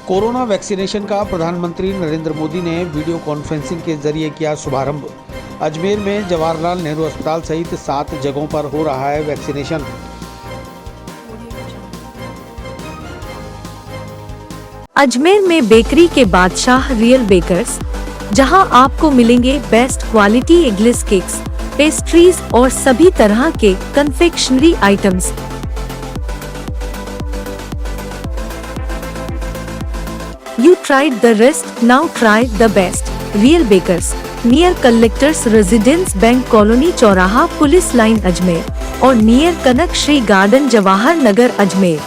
Corona vaccination का प्रधानमंत्री नरेंद्र मोदी ने वीडियो कॉन्फ्रेंसिंग के जरिए किया शुभारंभ। अजमेर में जवाहरलाल नेहरू अस्पताल सहित 7 जगहों पर हो रहा है वैक्सीनेशन। अजमेर में बेकरी के बादशाह रियल बेकर्स, जहां आपको मिलेंगे best quality eggless cakes, pastries और सभी तरह के confectionery items. You tried the rest, now try the best. Real Bakers, near Collectors Residence Bank Colony चौराहा पुलिस लाइन अजमेर और नियर कनक श्री गार्डन जवाहर नगर अजमेर।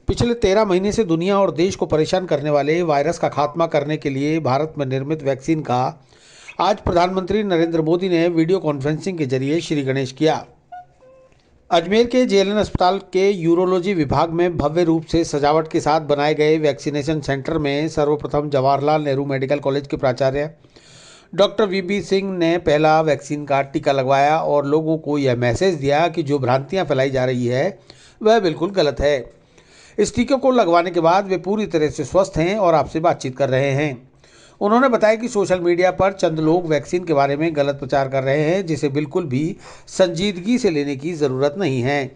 पिछले 13 महीने से दुनिया और देश को परेशान करने वाले वायरस का खात्मा करने के लिए भारत में निर्मित वैक्सीन का आज प्रधानमंत्री नरेंद्र मोदी ने वीडियो कॉन्फ्रेंसिंग के जरिए श्री गणेश किया। अजमेर के जेएलएन अस्पताल के यूरोलॉजी विभाग में भव्य रूप से सजावट के साथ बनाए गए वैक्सीनेशन सेंटर में सर्वप्रथम जवाहरलाल नेहरू मेडिकल कॉलेज के प्राचार्य डॉक्टर वीबी सिंह ने पहला वैक्सीन का टीका लगवाया और लोगों को यह मैसेज दिया कि जो भ्रांतियां फैलाई जा रही है वह बिल्कुल गलत है। इस टीके को लगवाने के बाद वे पूरी तरह से स्वस्थ हैं और आपसे बातचीत कर रहे हैं। उन्होंने बताया कि सोशल मीडिया पर चंद लोग वैक्सीन के बारे में गलत प्रचार कर रहे हैं, जिसे बिल्कुल भी संजीदगी से लेने की ज़रूरत नहीं है।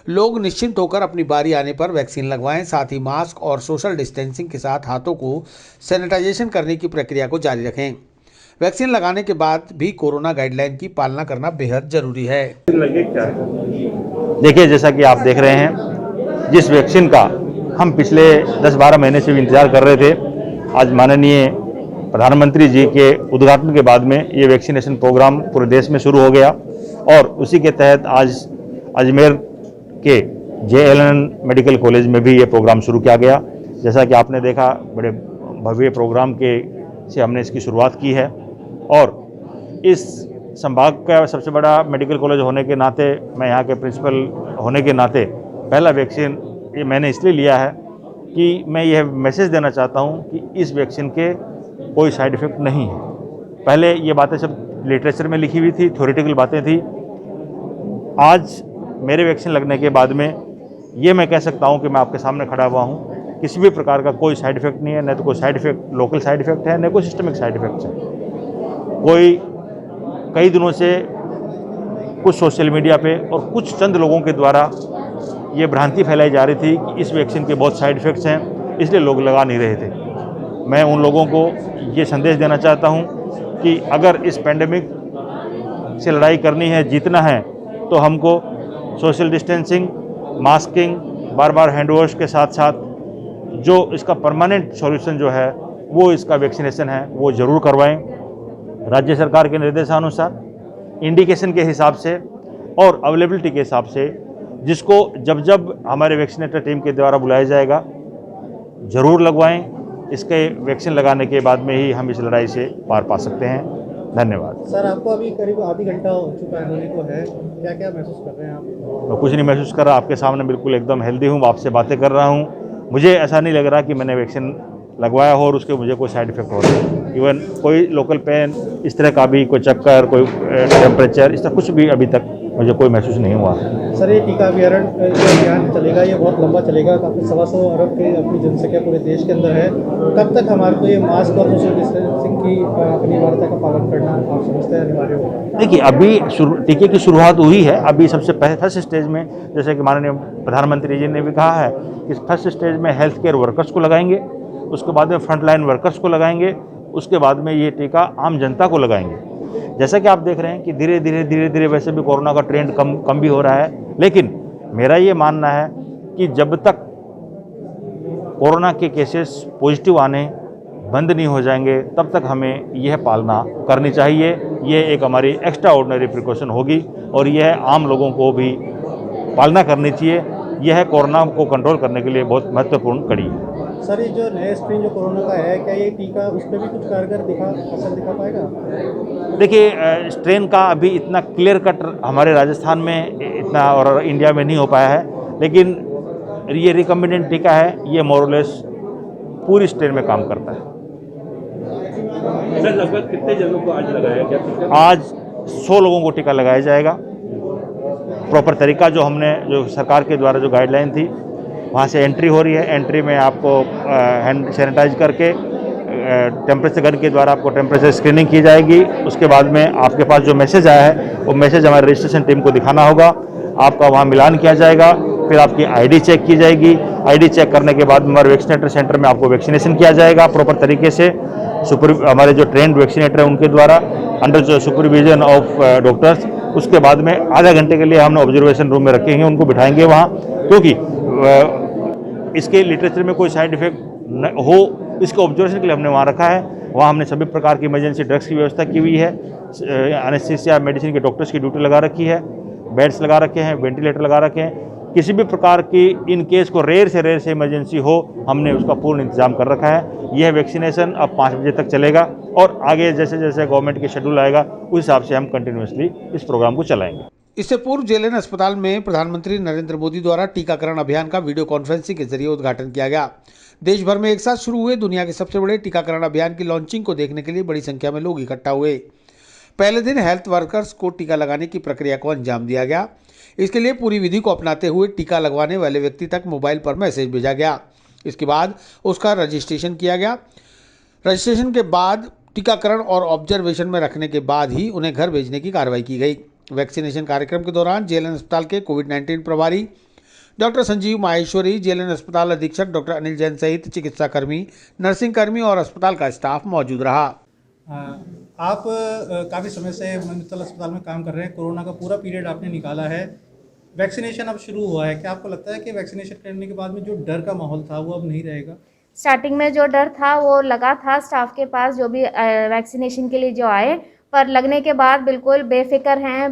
लोग निश्चिंत होकर अपनी बारी आने पर वैक्सीन लगवाएं, साथ ही मास्क और सोशल डिस्टेंसिंग के साथ हाथों को सैनिटाइजेशन करने की प्रक्रिया को जारी रखें। वैक्सीन लगाने के बाद भी कोरोना गाइडलाइन की पालना करना बेहद जरूरी है। देखिए, जैसा कि आप देख रहे हैं, जिस वैक्सीन का हम पिछले 10-12 महीने से इंतजार कर रहे थे, आज माननीय प्रधानमंत्री जी के उद्घाटन के बाद में ये वैक्सीनेशन प्रोग्राम पूरे देश में शुरू हो गया और उसी के तहत आज अजमेर के जेएलएन मेडिकल कॉलेज में भी ये प्रोग्राम शुरू किया गया। जैसा कि आपने देखा, बड़े भव्य प्रोग्राम से हमने इसकी शुरुआत की है और इस संभाग का सबसे बड़ा मेडिकल कॉलेज होने के नाते, मैं यहाँ के प्रिंसिपल होने के नाते पहला वैक्सीन ये मैंने इसलिए लिया है कि मैं यह मैसेज देना चाहता हूँ कि इस वैक्सीन के कोई साइड इफ़ेक्ट नहीं है। पहले ये बातें सब लिटरेचर में लिखी हुई थी, थ्योरेटिकल बातें थी। आज मेरे वैक्सीन लगने के बाद में ये मैं कह सकता हूँ कि मैं आपके सामने खड़ा हुआ हूँ, किसी भी प्रकार का कोई साइड इफ़ेक्ट नहीं है, न तो कोई side effect local side effect है, न कोई सिस्टमिक साइड इफ़ेक्ट्स है। कई दिनों से कुछ सोशल मीडिया पे और कुछ चंद लोगों के द्वारा ये भ्रांति फैलाई जा रही थी कि इस वैक्सीन के बहुत साइड इफ़ेक्ट्स हैं, इसलिए लोग लगा नहीं रहे थे। मैं उन लोगों को ये संदेश देना चाहता हूँ कि अगर इस पेंडेमिक से लड़ाई करनी है, जीतना है, तो हमको सोशल डिस्टेंसिंग, मास्किंग, बार बार हैंड वॉश के साथ साथ जो इसका परमानेंट सॉल्यूशन जो है वो इसका वैक्सीनेशन है वो ज़रूर करवाएं। राज्य सरकार के निर्देशानुसार, इंडिकेशन के हिसाब से और अवेलेबिलिटी के हिसाब से जिसको जब जब हमारे वैक्सीनेटर टीम के द्वारा बुलाया जाएगा ज़रूर लगवाएं। इसके वैक्सीन लगाने के बाद में ही हम इस लड़ाई से पार पा सकते हैं। धन्यवाद। सर, आपको अभी करीब आधी घंटा हो चुका है होने को है, क्या क्या महसूस कर रहे हैं आप? मैं कुछ नहीं महसूस कर रहा, आपके सामने बिल्कुल एकदम हेल्दी हूँ, आपसे बातें कर रहा हूँ। मुझे ऐसा नहीं लग रहा कि मैंने वैक्सीन लगवाया हो और उसके मुझे कोई साइड इफेक्ट हो रहा है। इवन कोई लोकल पेन, इस तरह का भी कोई चक्कर, कोई टेम्परेचर, इस तरह कुछ भी अभी तक मुझे कोई महसूस नहीं हुआ। सर, ये टीका अभियान चलेगा, ये बहुत लंबा चलेगा, काफ़ी 125 अरब की अपनी जनसंख्या पूरे देश के अंदर है। कब तक हमारे को ये मास्क और सोशल डिस्टेंसिंग की अनिवार्यता का पालन करना आप समझते हैं अनिवार्य होगा? देखिए, अभी टीके की शुरुआत हुई है। अभी सबसे पहले फर्स्ट स्टेज में, जैसे कि माननीय प्रधानमंत्री जी ने भी कहा है कि फर्स्ट स्टेज में हेल्थ केयर वर्कर्स को लगाएंगे, उसके बाद में फ्रंटलाइन वर्कर्स को लगाएंगे, उसके बाद में ये टीका आम जनता को लगाएंगे। जैसा कि आप देख रहे हैं कि धीरे धीरे वैसे भी कोरोना का ट्रेंड कम भी हो रहा है, लेकिन मेरा ये मानना है कि जब तक कोरोना के केसेस पॉजिटिव आने बंद नहीं हो जाएंगे तब तक हमें यह पालना करनी चाहिए। ये एक हमारी एक्स्ट्रा ऑर्डिनरी प्रिकॉशन होगी और यह आम लोगों को भी पालना करनी चाहिए। यह कोरोना को कंट्रोल करने के लिए बहुत महत्वपूर्ण कड़ी है। सर, ये जो नया स्ट्रेन जो कोरोना का है, क्या ये टीका उस पर भी कुछ कारगर असर दिखा पाएगा? देखिए, स्ट्रेन का अभी इतना क्लियर कट हमारे राजस्थान में इतना और इंडिया में नहीं हो पाया है, लेकिन ये रिकम्बिनेंट टीका है, ये मोरलेस पूरी स्ट्रेन में काम करता है। सर, लगभग कितने जनों को आज लगाया गया? आज 100 लोगों को टीका लगाया जाएगा। प्रॉपर तरीका जो सरकार के द्वारा जो गाइडलाइन थी वहाँ से एंट्री हो रही है। एंट्री में आपको हैंड सैनिटाइज करके टेम्परेचर गन के द्वारा आपको टेम्परेचर स्क्रीनिंग की जाएगी। उसके बाद में आपके पास जो मैसेज आया है वो मैसेज हमारे रजिस्ट्रेशन टीम को दिखाना होगा। आपका वहाँ मिलान किया जाएगा, फिर आपकी आईडी चेक की जाएगी। आईडी चेक करने के बाद हमारे वैक्सीनेटर सेंटर में आपको वैक्सीनेशन किया जाएगा प्रॉपर तरीके से। हमारे जो ट्रेंड वैक्सीनेटर हैं उनके द्वारा अंडर सुपरविजन ऑफ डॉक्टर्स। उसके बाद में आधा घंटे के लिए हमने ऑब्जर्वेशन रूम में रखेंगे, उनको बिठाएंगे वहाँ, क्योंकि इसके लिटरेचर में कोई साइड इफेक्ट न हो, इसके ऑब्जर्वेशन के लिए हमने वहाँ रखा है। वहाँ हमने सभी प्रकार की इमरजेंसी ड्रग्स की व्यवस्था की हुई है। एनेस्थीसिया मेडिसिन के डॉक्टर्स की ड्यूटी लगा रखी है, बेड्स लगा रखे हैं, वेंटिलेटर लगा रखे हैं। किसी भी प्रकार की इन केस को रेयर से इमरजेंसी हो, हमने उसका पूर्ण इंतजाम कर रखा है। यह वैक्सीनेशन अब 5 बजे तक चलेगा और आगे जैसे जैसे गवर्नमेंट के शेड्यूल आएगा उस हिसाब से हम कंटिन्यूसली इस प्रोग्राम को चलाएंगे। इससे पूर्व जेएलएन अस्पताल में प्रधानमंत्री नरेंद्र मोदी द्वारा टीकाकरण अभियान का वीडियो कॉन्फ्रेंसिंग के जरिए उद्घाटन किया गया। देश भर में एक साथ शुरू हुए दुनिया के सबसे बड़े टीकाकरण अभियान की लॉन्चिंग को देखने के लिए बड़ी संख्या में लोग इकट्ठा हुए। पहले दिन हेल्थ वर्कर्स को टीका लगाने की प्रक्रिया को अंजाम दिया गया। इसके लिए पूरी विधि को अपनाते हुए टीका लगवाने वाले व्यक्ति तक मोबाइल पर मैसेज भेजा गया। इसके बाद उसका रजिस्ट्रेशन किया गया। रजिस्ट्रेशन के बाद टीकाकरण और ऑब्जर्वेशन में रखने के बाद ही उन्हें घर भेजने की कार्रवाई की गई। वैक्सीनेशन कार्यक्रम के दौरान जेएलएन अस्पताल के कोविड-19 प्रभारी डॉक्टर संजीव माहेश्वरी, जेएलएन अस्पताल अधीक्षक डॉक्टर अनिल जैन सहित चिकित्साकर्मी, नर्सिंग कर्मी और अस्पताल का स्टाफ मौजूद रहा। आप काफ़ी समय से मित्तल अस्पताल में काम कर रहे हैं, कोरोना का पूरा पीरियड आपने निकाला है, वैक्सीनेशन अब शुरू हुआ है, क्या आपको लगता है कि वैक्सीनेशन करने के बाद में जो डर का माहौल था वो अब नहीं रहेगा? स्टार्टिंग में जो डर था वो लगा था स्टाफ के पास, जो भी वैक्सीनेशन के लिए जो आए, पर लगने के बाद बिल्कुल बेफिक्र हैं,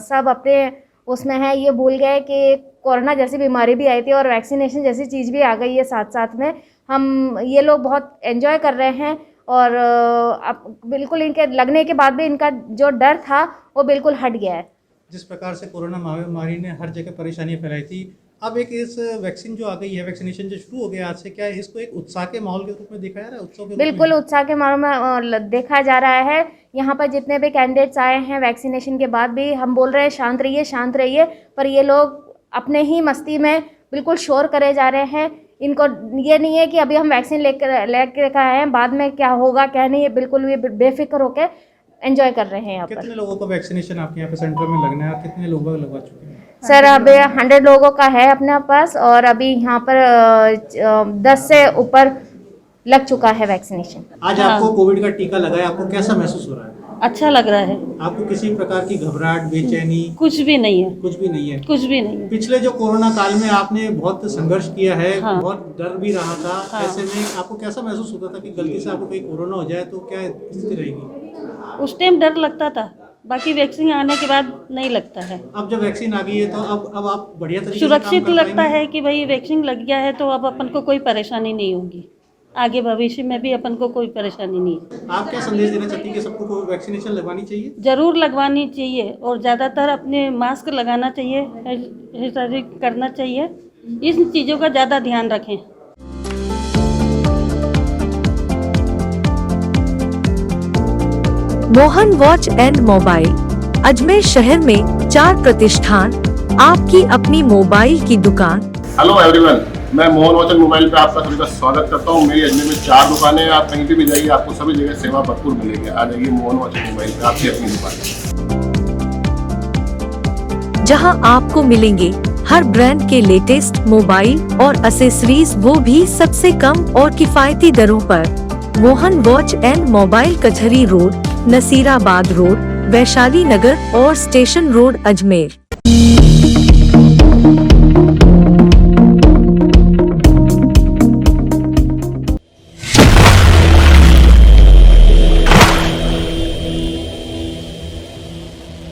सब अपने उसमें है, ये भूल गए कि कोरोना जैसी बीमारी भी आई थी और वैक्सीनेशन जैसी चीज़ भी आ गई है साथ साथ में। हम ये लोग बहुत एंजॉय कर रहे हैं और अब बिल्कुल इनके लगने के बाद भी इनका जो डर था वो बिल्कुल हट गया है। जिस प्रकार से कोरोना महामारी ने हर जगह परेशानियां फैलाई थी, अब एक इस वैक्सीन जो आ गई है, वैक्सीनेशन जो शुरू हो गया आज से, क्या इसको एक उत्साह के माहौल के रूप में देखा जा रहा है? उत्सव के रूप में? बिल्कुल उत्साह के माहौल में देखा जा रहा है। यहाँ पर जितने भी कैंडिडेट्स आए हैं वैक्सीनेशन के बाद भी हम बोल रहे हैं शांत रहिए, पर ये लोग अपने ही मस्ती में बिल्कुल शोर करे जा रहे हैं। इनको ये नहीं है कि अभी हम वैक्सीन लेकर आए हैं, बाद में क्या होगा क्या नहीं, है बिल्कुल ये बेफिक्र होकर एंजॉय कर रहे हैं। यहाँ पर कितने लोगों को वैक्सीनेशन आपके यहाँ पे सेंटर में लगना है और कितने लोग लगवा चुके हैं? सर अभी 100 लोगों का है अपने पास और अभी यहाँ पर 10 से ऊपर लग चुका है वैक्सीनेशन। आज आपको कोविड का टीका लगा है, आपको कैसा महसूस हो रहा है? अच्छा लग रहा है। आपको किसी प्रकार की घबराहट, बेचैनी? कुछ भी नहीं है। कुछ भी नहीं है। कुछ भी नहीं है। पिछले जो कोरोना काल में आपने बहुत संघर्ष किया है, हाँ। बहुत डर भी रहा था, हाँ। ऐसे में आपको कैसा महसूस होता था कि गलती से आपको कहीं कोरोना हो जाए तो क्या स्थिति रहेगी? उस टाइम डर लगता था, बाकी वैक्सीन आने के बाद नहीं लगता है। अब जब वैक्सीन आ गई है तो अब आप बढ़िया तरीके से सुरक्षित काम कर लगता पाएंगे? है कि भाई वैक्सीन लग गया है तो अब अपन को कोई परेशानी नहीं होगी, आगे भविष्य में भी अपन को कोई परेशानी नहीं है। आप क्या संदेश देना चाहती हैं कि सबको वैक्सीनेशन लगवानी चाहिए? जरूर लगवानी चाहिए और ज़्यादातर अपने मास्क लगाना चाहिए, सैनिटाइज करना चाहिए, इन चीज़ों का ज़्यादा ध्यान रखें। Mohan watch and mobile, Ajmer शहर में 4 प्रतिष्ठान, आपकी अपनी मोबाइल की दुकान। हेलो एवरीवन, मैं मोहन वॉच एंड मोबाइल पे आपका सभी का स्वागत करता हूँ। मेरी अजमेर में 4 दुकानें हैं, आप कहीं पे भी जाइए आपको सभी जगह सेवा भरपूर मिलेगी। आ जाइए मोहन वॉच एंड मोबाइल पे, आपकी अपनी दुकान, जहां आपको मिलेंगे हर ब्रांड के लेटेस्ट मोबाइल और एसेसरीज, वो भी सबसे कम और किफायती दरों पर। मोहन वॉच एंड मोबाइल, कचहरी रोड, नसीराबाद रोड, वैशाली नगर और स्टेशन रोड, अजमेर।